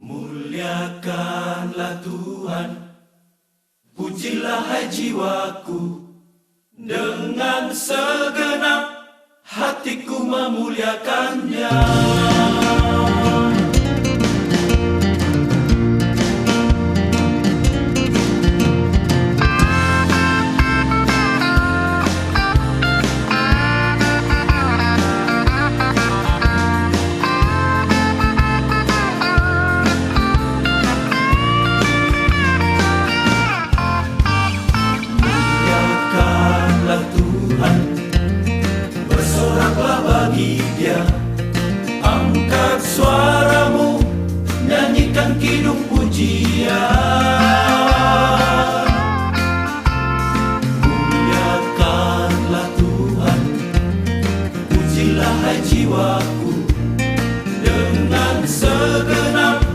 Muliakanlah Tuhan, pujilah hai jiwaku, dengan segenap hatiku memuliakannya. Dia, angkat suaramu, nyanyikan kidung pujian. Muliakanlah Tuhan, pujilah hai jiwaku, dengan segenap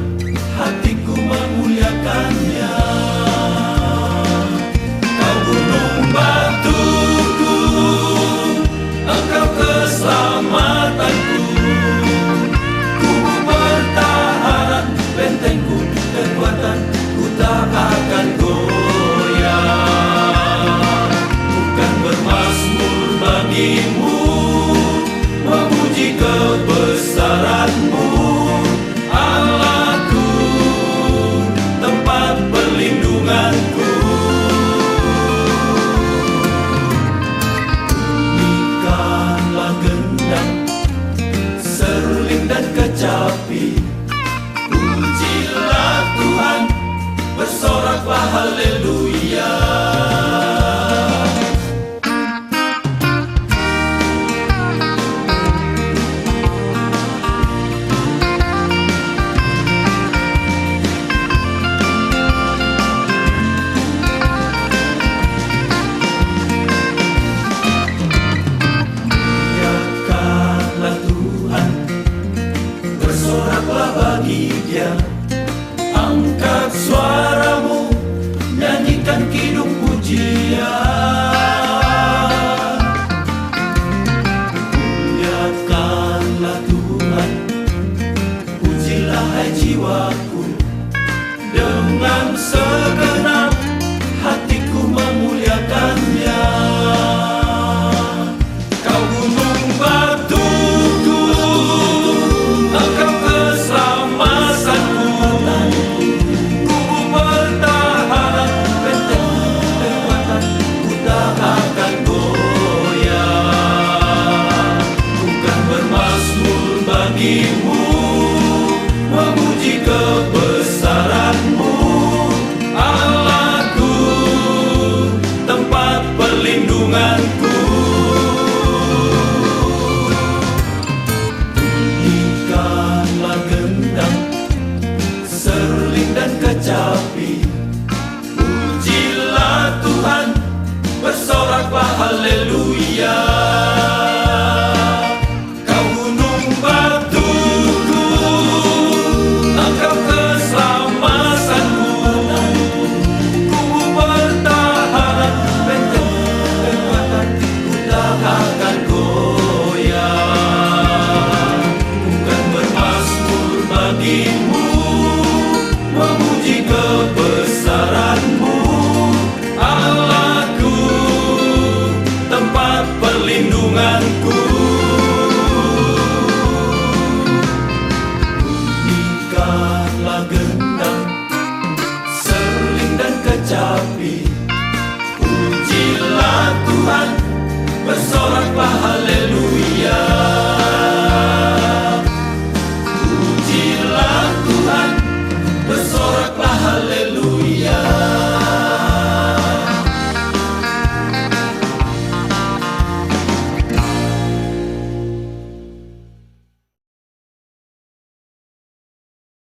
hatiku memuliakannya. Kau gunung batuku, engkau keselamatanku, kubu pertahanan, bentengku, kekuatan, ku tak akan goyah. Bukan bermazmur bagimu, memuji kebesaranmu, Allahku, tempat perlindunganku. Dan kecapi, pujilah Tuhan, bersoraklah haleluya. Dia, angkat suaramu, nyanyikan kidung pujian. Muliakanlah Tuhan, pujilah hai jiwaku, dengan segenap hatiku memuliakannya. Kau gunung batuku, engkau memuji kebesaranmu, Allahku, tempat perlindunganku. Bunyikanlah gendang, seruling dan kecapi, pujilah Tuhan, bersoraklah haleluya. Memuji kebesaranmu, Allahku, tempat perlindunganku. Bunyikanlah gendang, seruling dan kecapi, pujilah Tuhan, bersoraklah haleluya.